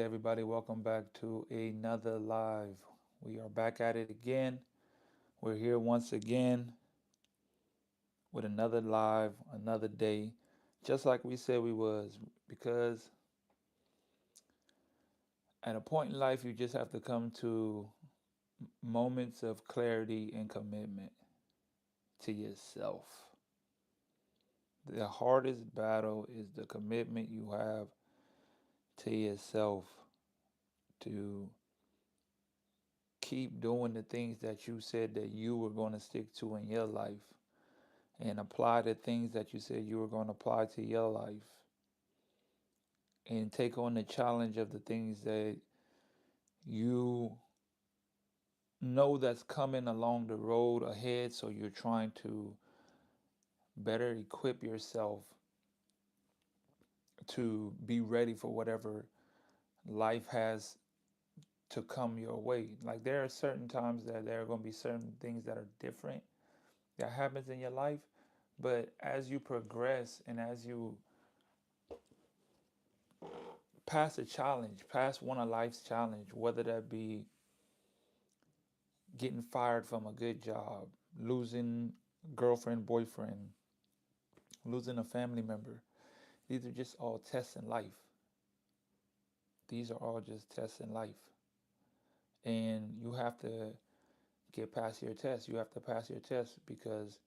everybody? Welcome back to another live. We are back at it again. We're here once again with another live, another day, just like we said we was. Because at a point in life, you just have to come to moments of clarity and commitment to yourself. The hardest battle is the commitment you have to yourself to keep doing the things that you said that you were going to stick to in your life and apply the things that you said you were going to apply to your life and take on the challenge of the things that you know that's coming along the road ahead, so you're trying to better equip yourself to be ready for whatever life has to come your way. Like there are certain times that there are going to be certain things that are different that happens in your life, but as you progress and as you pass a challenge, pass one of life's challenge, whether that be getting fired from a good job, losing girlfriend, boyfriend, losing a family member. These are just all tests in life. These are all just tests in life. And you have to get past your test. You have to pass your test because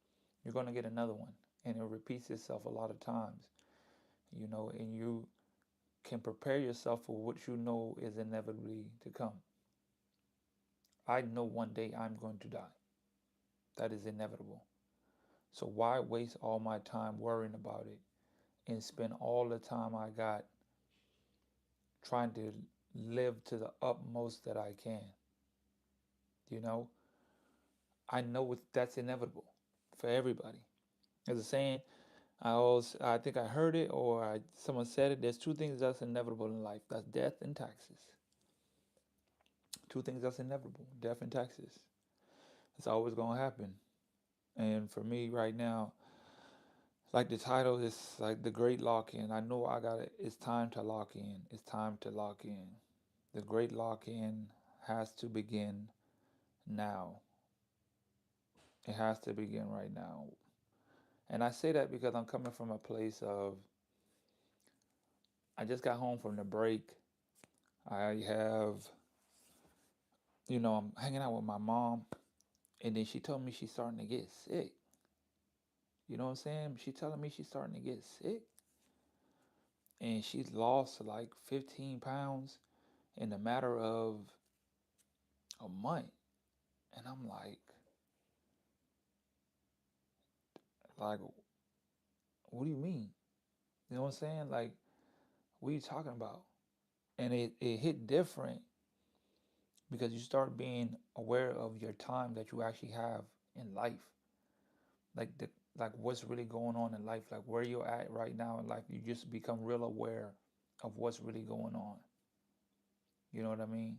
you're going to get another one. And it repeats itself a lot of times, and you can prepare yourself for what you know is inevitably to come. I know one day I'm going to die. That is inevitable. So why waste all my time worrying about it and spend all the time I got trying to live to the utmost that I can? You know, I know that's inevitable for everybody. There's a saying I think I heard it or someone said it. There's two things that's inevitable in life. That's death and taxes. Two things that's inevitable: death and taxes. It's always gonna happen. And for me right now, like the title is like the great lock in. I know I got it. It's time to lock in. It's time to lock in. The great lock in has to begin now. It has to begin right now. And I say that because I'm coming from a place of I just got home from the break. I have, I'm hanging out with my mom, and then she told me she's starting to get sick. You know what I'm saying? She telling me she's starting to get sick, and she's lost like 15 pounds in a matter of a month. And I'm like, what do you mean? You know what I'm saying? Like, what are you talking about? And it hit different because you start being aware of your time that you actually have in life. Like what's really going on in life, like where you're at right now in life, you just become real aware of what's really going on. You know what I mean?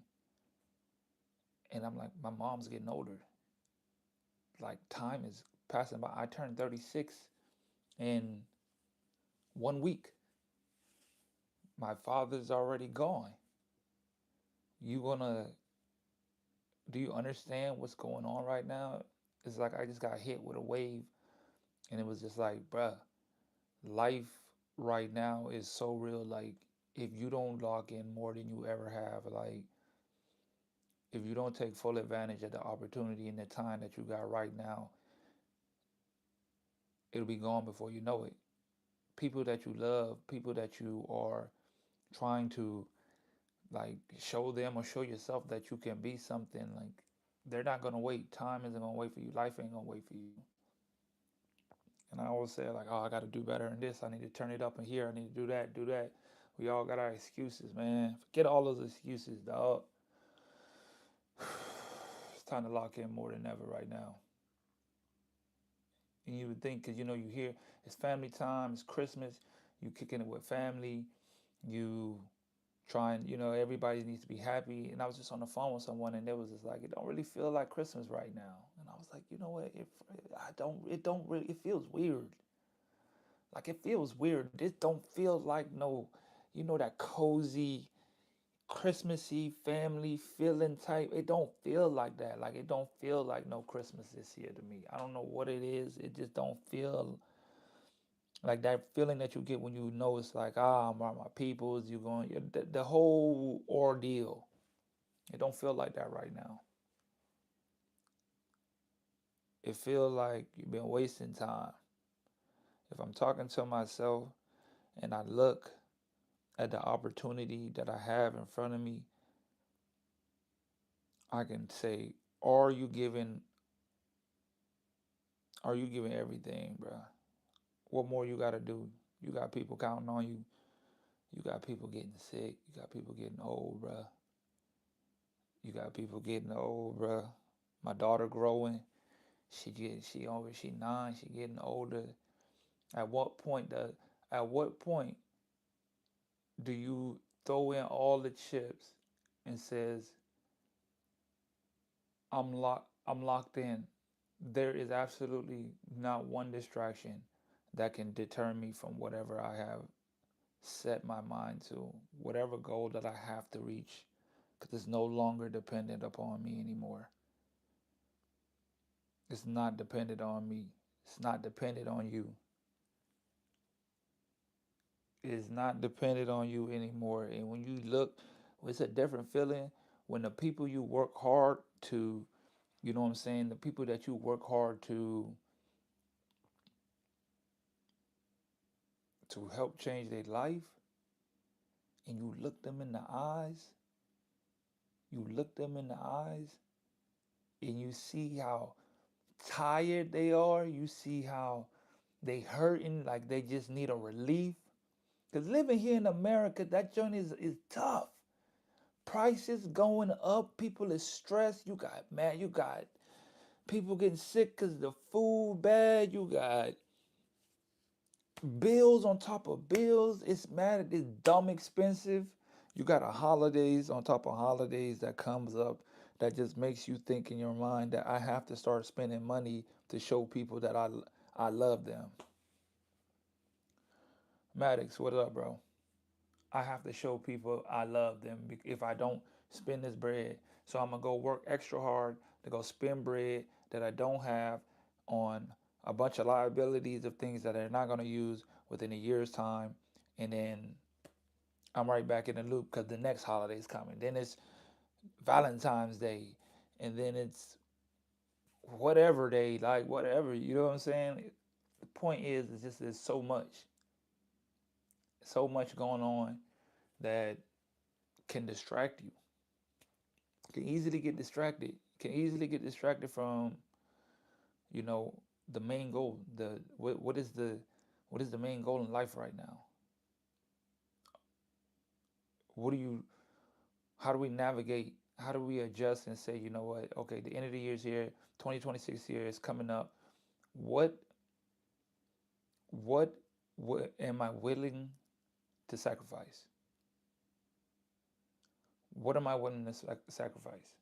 And I'm like, my mom's getting older. Like time is passing by. I turned 36 in 1 week. My father's already gone. You gonna do you understand what's going on right now? It's like I just got hit with a wave, and it was just like, bruh, life right now is so real. Like, if you don't lock in more than you ever have, like, if you don't take full advantage of the opportunity and the time that you got right now, it'll be gone before you know it. People that you love, people that you are trying to like show them or show yourself that you can be something, like they're not gonna wait. Time isn't gonna wait for you. Life ain't gonna wait for you. And I always say like, oh, I gotta do better in this. I need to turn it up in here. I need to do that, do that. We all got our excuses, man. Forget all those excuses, dog. It's time to lock in more than ever right now. And you would think, because you hear it's family time, it's Christmas, you kicking it with family, you trying, everybody needs to be happy. And I was just on the phone with someone, and it was just like, it don't really feel like Christmas right now. And I was like, you know what? It don't really, it feels weird. Like it feels weird. This don't feel like no, that cozy Christmassy family feeling type. It don't feel like that. Like it don't feel like no Christmas this year to me. I don't know what it is. It just don't feel like that feeling that you get when you know it's like, I'm around my peoples. You going the whole ordeal. It don't feel like that right now. It feels like you've been wasting time. If I'm talking to myself and I look at the opportunity that I have in front of me, I can say, are you giving everything, bro? What more you gotta do? You got people counting on you. You got people getting sick. You got people getting old, bro. You got people getting old, bro. My daughter growing. She 9. She getting older. At what point the at what point do you throw in all the chips and says I'm locked in? There is absolutely not one distraction that can deter me from whatever I have set my mind to, whatever goal that I have to reach, because it's no longer dependent upon me anymore. It's not dependent on me. It's not dependent on you. It's not dependent on you anymore. And when you look, it's a different feeling when the people you work hard to, you know what I'm saying, the people that you work hard to help change their life, and you look them in the eyes, you look them in the eyes, and you see how tired they are, you see how they hurting, like they just need a relief. Because living here in America, that journey is tough. Prices going up, people is stressed. You got people getting sick because the food bad. You got bills on top of bills. It's mad. It's dumb expensive. You got a holidays on top of holidays that comes up that just makes you think in your mind that I have to start spending money to show people that I love them. Maddox, what up, bro? I have to show people I love them if I don't spend this bread. So I'm gonna go work extra hard to go spend bread that I don't have on a bunch of liabilities of things that they're not gonna use within a year's time, and then I'm right back in the loop because the next holiday is coming. Then it's Valentine's Day, and then it's whatever day, like whatever. You know what I'm saying? The point is, it's just there's so much going on that can distract you. Can easily get distracted. Can easily get distracted from, you know, the main goal. What is the main goal in life right now? What do you how do we navigate? How do we adjust and say, you know what? Okay, the end of the year is here. 2026 year is coming up. What what what am I willing to sacrifice? What am I willing to sacrifice?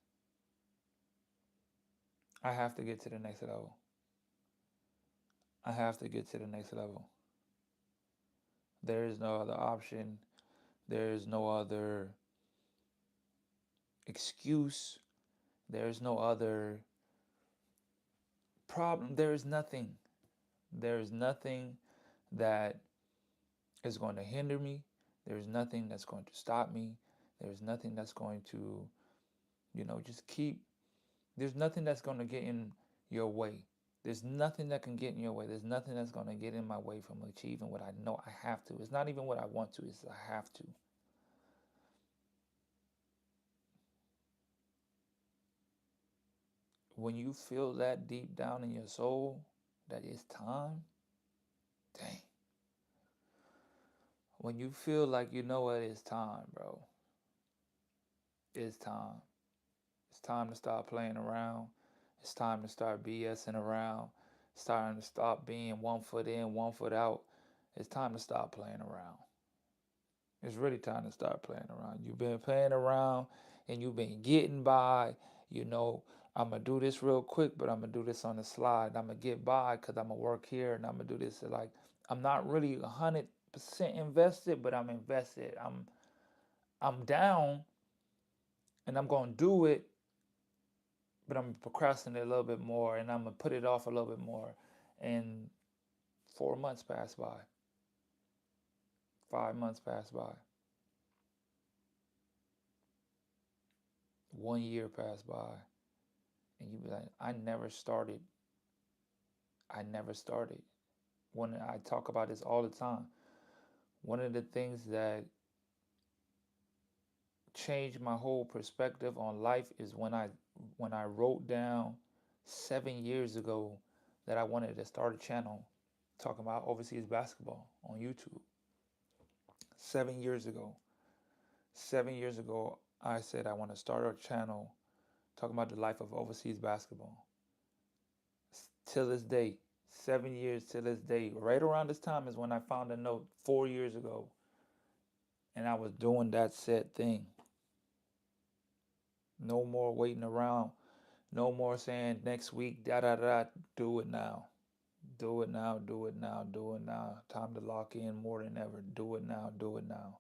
I have to get to the next level. I have to get to the next level. There is no other option. There is no other excuse. There is no other problem. There is nothing. There is nothing that is going to hinder me. There is nothing that's going to stop me. There is nothing that's going to, just keep. There's nothing that's going to get in your way. There's nothing that can get in your way. There's nothing that's going to get in my way from achieving what I know I have to. It's not even what I want to, it's I have to. When you feel that deep down in your soul that it's time, dang. When you feel like you know what, it's time, bro. It's time. It's time to stop playing around. It's time to start BSing around. It's time to stop being 1 foot in, 1 foot out. It's time to stop playing around. It's really time to start playing around. You've been playing around and you've been getting by. You know, I'm going to do this real quick, but I'm going to do this on the slide. I'm going to get by because I'm going to work here and I'm going to do this. Like, I'm not really 100% invested, but I'm invested. I'm down, and I'm going to do it, but I'm procrastinating a little bit more, and I'm going to put it off a little bit more. And 4 months pass by, 5 months pass by, 1 year pass by, and you be like, I never started. I never started. When I talk about this all the time, one of the things that changed my whole perspective on life is when I wrote down 7 years ago that I wanted to start a channel talking about overseas basketball on YouTube. 7 years ago. 7 years ago, I said I want to start a channel talking about the life of overseas basketball. Till this day, 7 years till this day, right around this time is when I found a note 4 years ago, and I was doing that said thing. No more waiting around. No more saying next week, da da da. Do it now. Do it now. Do it now. Do it now. Time to lock in more than ever. Do it now. Do it now.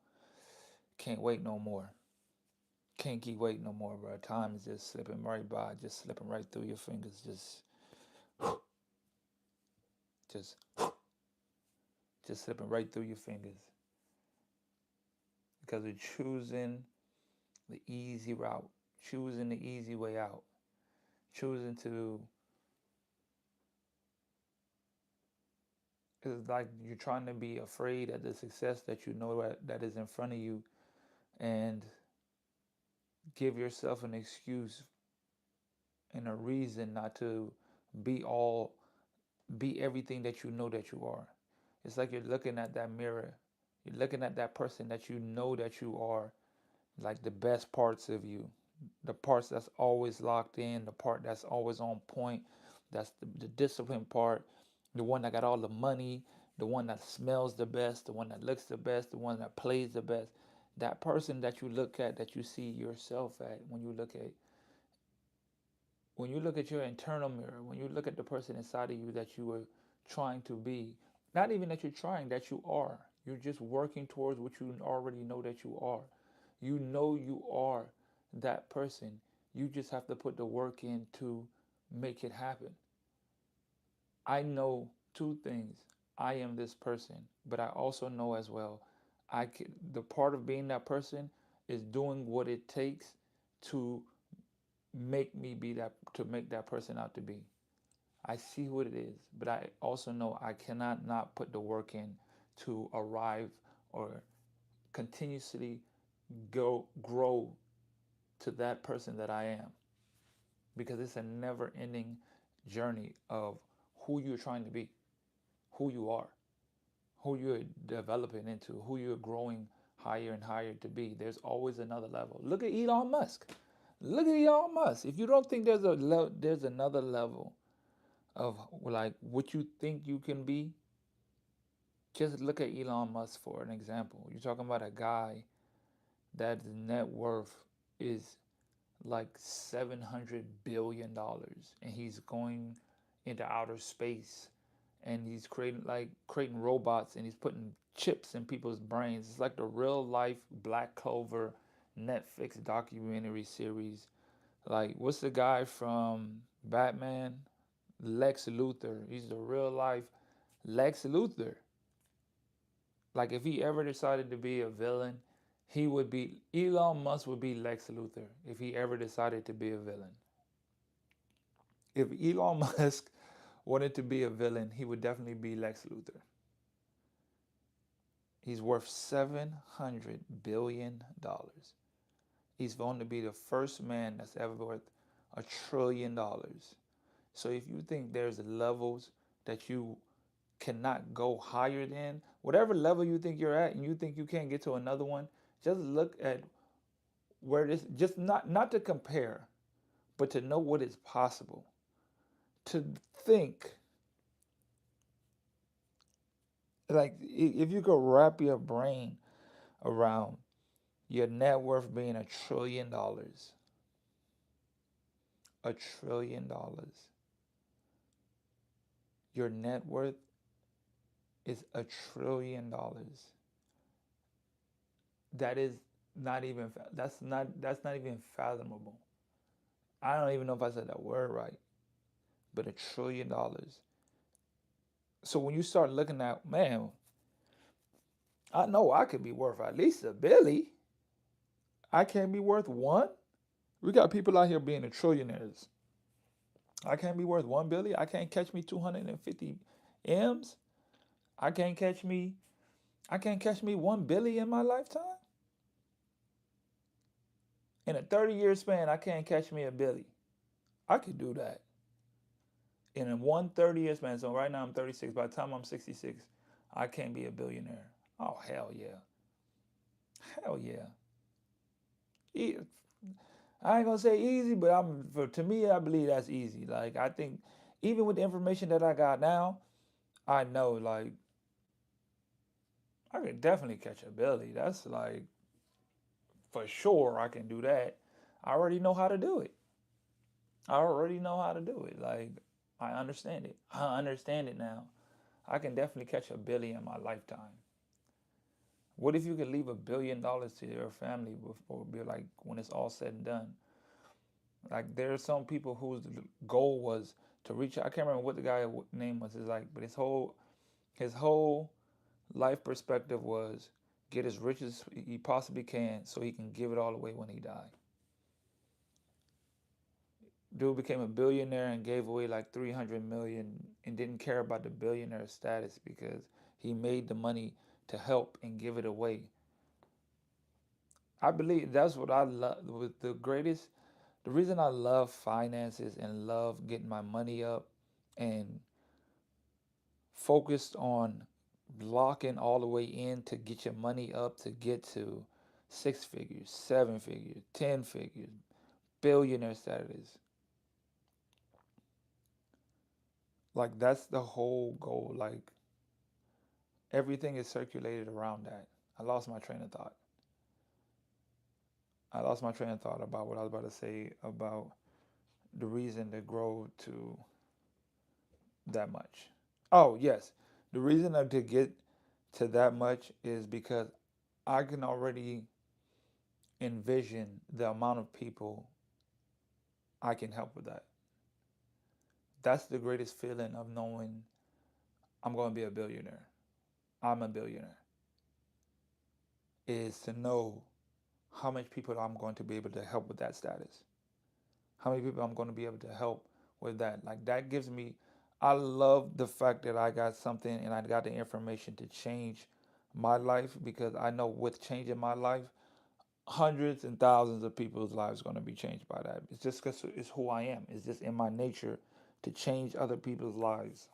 Can't wait no more. Can't keep waiting no more, bro. Time is just slipping right by, just slipping right through your fingers. Just, just slipping right through your fingers because we're choosing the easy route, choosing the easy way out, choosing to. It's like you're trying to be afraid of the success that you know that is in front of you, and give yourself an excuse and a reason not to be all, be everything that you know that you are. It's like you're looking at that mirror. You're looking at that person that you know that you are, like the best parts of you, the parts that's always locked in, the part that's always on point, that's the disciplined part, the one that got all the money, the one that smells the best, the one that looks the best, the one that plays the best. That person that you look at, that you see yourself at when you look at your internal mirror, when you look at the person inside of you that you were trying to be, not even that you're trying, that you are. You're just working towards what you already know that you are. You know you are that person. You just have to put the work in to make it happen. I know two things. I am this person, but I also know as well, the part of being that person is doing what it takes to make that person out to be. I see what it is, but I also know I cannot not put the work in to arrive or continuously grow to that person that I am, because it's a never-ending journey of who you're trying to be, who you are, who you're developing into, who you're growing higher and higher to be. There's always another level. Look at Elon Musk. Look at Elon Musk. If you don't think there's another level of like what you think you can be, just look at Elon Musk for an example. You're talking about a guy that net worth is like $700 billion, and he's going into outer space, and he's creating robots, and he's putting chips in people's brains. It's like the real life Black Clover Netflix documentary series. Like, what's the guy from Batman? Lex Luthor. He's the real life Lex Luthor. Like, if he ever decided to be a villain, Elon Musk would be Lex Luthor if he ever decided to be a villain. If Elon Musk wanted to be a villain, he would definitely be Lex Luthor. He's worth $700 billion. He's going to be the first man that's ever worth $1 trillion. So if you think there's levels that you cannot go higher than, whatever level you think you're at, and you think you can't get to another one, just look at where this, just not to compare, but to know what is possible. To think, like, if you could wrap your brain around your net worth being $1 trillion, $1 trillion, your net worth is $1 trillion. That is Not even that's not even fathomable. I don't even know if I said that word right, but $1 trillion. So when you start looking at, man, I know I could be worth at least a billy. I can't be worth one. We got people out here being a trillionaires. I can't be worth 1 billion. I can't catch me 250 M's. I can't catch me. I can't catch me 1 billion in my lifetime. In a 30-year span, I can't catch me a billy. I could do that in a 1 30-year span. So right now I'm 36. By the time I'm 66, I can't be a billionaire. Oh hell yeah, hell yeah. I ain't gonna say easy, but to me, I believe that's easy. Like I think, even with the information that I got now, I know like I could definitely catch a belly. That's like for sure I can do that. I already know how to do it. I already know how to do it. Like I understand it. I understand it now. I can definitely catch a billy in my lifetime. What if you could leave $1 billion to your family before be like when it's all said and done? Like there are some people whose goal was to reach. I can't remember what the guy name was. It's like, but his whole life perspective was get as rich as he possibly can so he can give it all away when he died. Dude became a billionaire and gave away like 300 million and didn't care about the billionaire status because he made the money to help and give it away. I believe that's what I love with the reason I love finances and love getting my money up and focused on blocking all the way in to get your money up to get to 6 figures, 7 figures, 10 figures, billionaire status. Like that's the whole goal. Like everything is circulated around that. I lost my train of thought. I lost my train of thought about what I was about to say about the reason to grow to that much. Oh, yes. The reason to get to that much is because I can already envision the amount of people I can help with that. That's the greatest feeling of knowing I'm going to be a billionaire. I'm a billionaire. Is to know how much people I'm going to be able to help with that status. How many people I'm going to be able to help with that. Like that gives me, I love the fact that I got something and I got the information to change my life because I know with changing my life, hundreds and thousands of people's lives are going to be changed by that. It's just because it's who I am. It's just in my nature to change other people's lives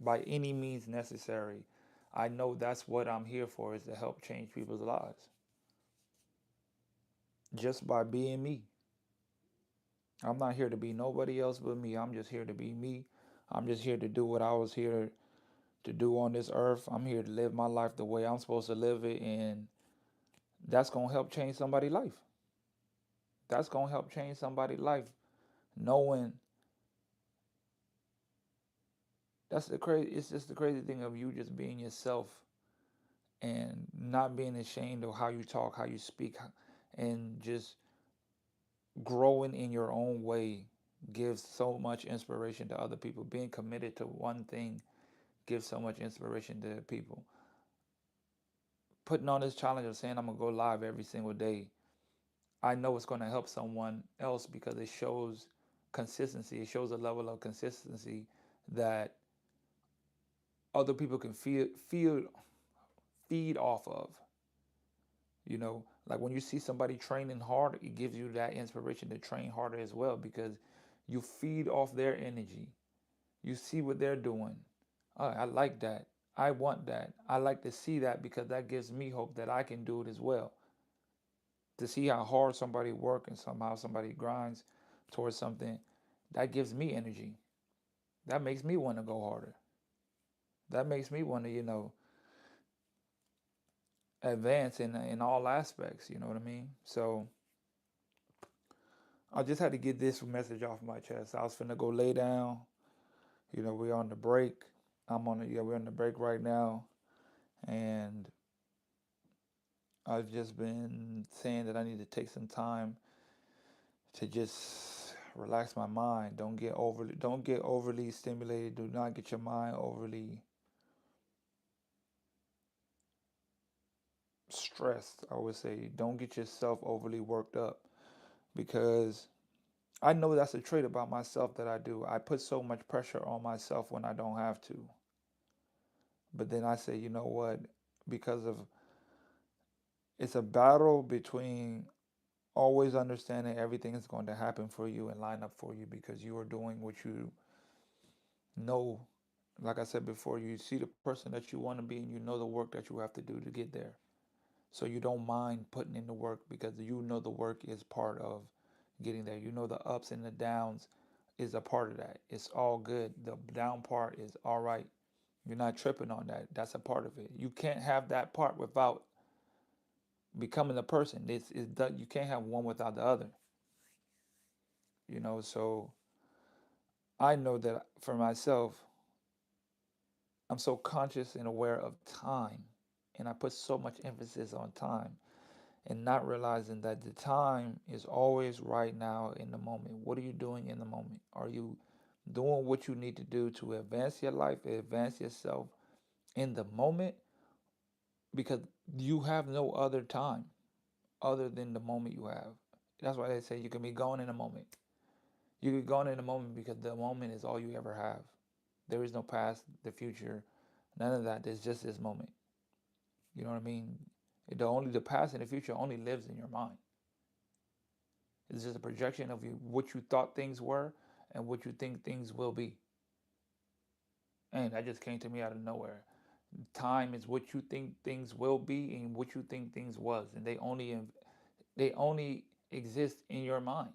by any means necessary. I know that's what I'm here for is to help change people's lives just by being me. I'm not here to be nobody else but me. I'm just here to be me. I'm just here to do what I was here to do on this earth. I'm here to live my life the way I'm supposed to live it, and that's going to help change somebody's life. That's going to help change somebody's life. Knowing that's the crazy, it's just the crazy thing of you just being yourself and not being ashamed of how you talk, how you speak, and just growing in your own way gives so much inspiration to other people. Being committed to one thing gives so much inspiration to people. Putting on this challenge of saying I'm gonna go live every single day, I know it's gonna help someone else because it shows consistency. It shows a level of consistency that other people can feed off of. Like when you see somebody training hard, it gives you that inspiration to train harder as well because you feed off their energy. You see what they're doing. Oh, I like that. I want that. I like to see that because that gives me hope that I can do it as well. To see how hard somebody works and somehow somebody grinds towards something, that gives me energy. That makes me want to go harder. That makes me want to, advance in all aspects. You know what I mean? So I just had to get this message off my chest. I was finna go lay down. We're on the break. We're on the break right now, and I've just been saying that I need to take some time to just relax my mind. Don't get overly stimulated. Do not get your mind overly stressed. I would say don't get yourself overly worked up, because I know that's a trait about myself that I do. I put so much pressure on myself when I don't have to. But then I say, you know what? Because of it's a battle between always understanding everything is going to happen for you and line up for you because you are doing what you know. Like I said before, you see the person that you want to be and you know the work that you have to do to get there. So you don't mind putting in the work because you know the work is part of getting there. You know the ups and the downs is a part of that. It's all good. The down part is all right. You're not tripping on that. That's a part of it. You can't have that part without becoming a person. You can't have one without the other. So I know that for myself, I'm so conscious and aware of time, and I put so much emphasis on time and not realizing that the time is always right now in the moment. What are you doing in the moment? Are you doing what you need to do to advance your life, advance yourself in the moment? Because you have no other time other than the moment you have. That's why they say you can be gone in a moment. You can be gone in a moment because the moment is all you ever have. There is no past, the future, none of that. There's just this moment. You know what I mean? The past and the future only lives in your mind. It's just a projection of what you thought things were and what you think things will be. And that just came to me out of nowhere. Time is what you think things will be and what you think things was, and they only exist in your mind.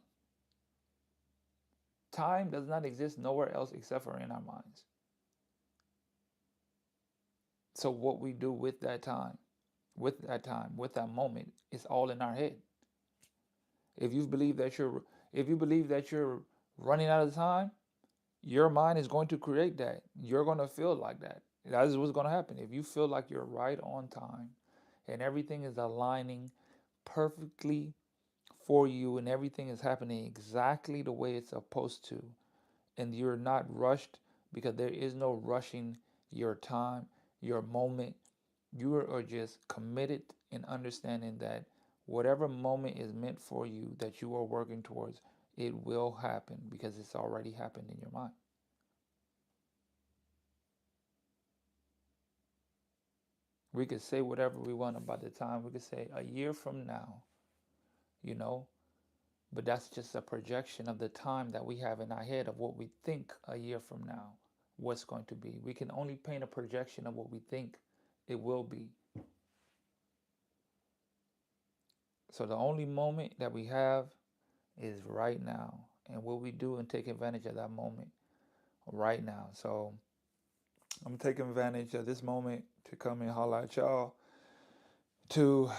Time does not exist nowhere else except for in our minds. So what we do with that moment, is all in our head. If you believe that you're running out of time, your mind is going to create that. You're going to feel like that. That is what's going to happen. If you feel like you're right on time and everything is aligning perfectly for you and everything is happening exactly the way it's supposed to, and you're not rushed, because there is no rushing your time, your moment. You are just committed in understanding that whatever moment is meant for you that you are working towards, it will happen because it's already happened in your mind. We could say whatever we want about the time. We could say a year from now, you know, but that's just a projection of the time that we have in our head of what we think a year from now what's going to be. We can only paint a projection of what we think it will be. So the only moment that we have is right now. And what we do and take advantage of that moment right now. So I'm taking advantage of this moment to come and holler at y'all to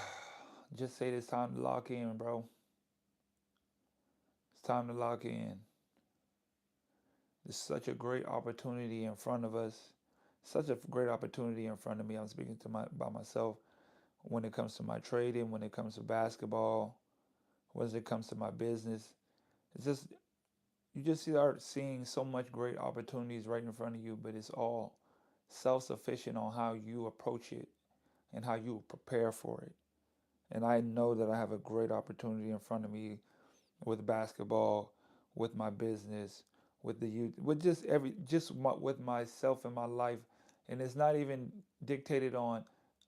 just say it's time to lock in, bro. It's time to lock in. There's such a great opportunity in front of us. Such a great opportunity in front of me. I'm speaking to by myself when it comes to my trading, when it comes to basketball, when it comes to my business. It's just you just start seeing so much great opportunities right in front of you, but it's all self-sufficient on how you approach it and how you prepare for it. And I know that I have a great opportunity in front of me with basketball, with my business, with the youth, with with myself and my life. And it's not even dictated on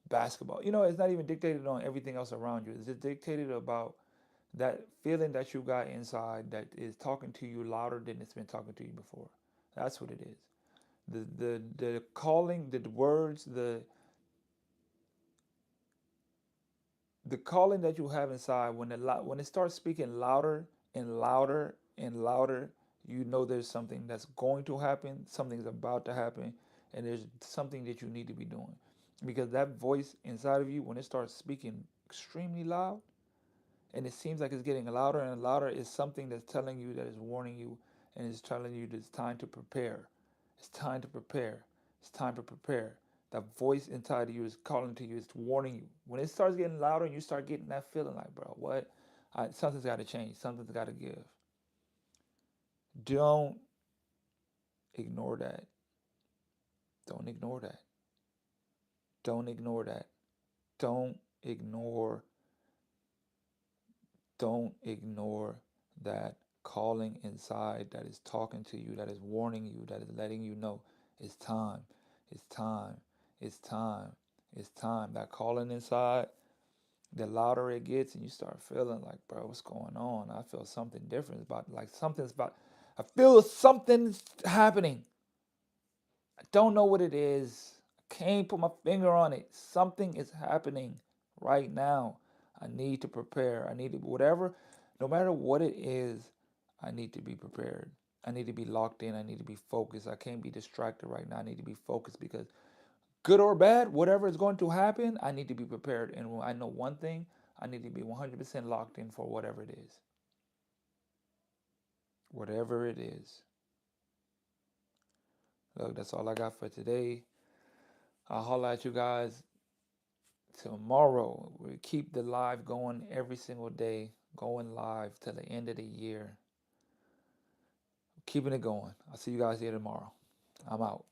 basketball. It's not even dictated on everything else around you. It's just dictated about that feeling that you got inside that is talking to you louder than it's been talking to you before. That's what it is. The calling, the words, the calling that you have inside, when it starts speaking louder and louder and louder, you know there's something that's going to happen, something's about to happen, and there's something that you need to be doing. Because that voice inside of you, when it starts speaking extremely loud, and it seems like it's getting louder and louder, is something that's telling you, that is warning you, and it's telling you that it's time to prepare. It's time to prepare. It's time to prepare. That voice inside of you is calling to you, it's warning you. When it starts getting louder and you start getting that feeling like, bro, what? Something's got to change. Something's got to give. Don't ignore that. Don't ignore that. Don't ignore that. Don't ignore. Don't ignore that calling inside that is talking to you, that is warning you, that is letting you know it's time. It's time. It's time. It's time. That calling inside, the louder it gets, and you start feeling like, bro, what's going on? I feel something different. It's about like something's about. I feel something's happening. I don't know what it is. I can't put my finger on it. Something is happening right now. I need to prepare. I need to, whatever, no matter what it is, I need to be prepared. I need to be locked in. I need to be focused. I can't be distracted right now. I need to be focused because good or bad, whatever is going to happen, I need to be prepared. And I know one thing, I need to be 100% locked in for whatever it is. Whatever it is. Look, that's all I got for today. I'll holler at you guys tomorrow. We keep the live going every single day, going live till the end of the year. Keeping it going. I'll see you guys here tomorrow. I'm out.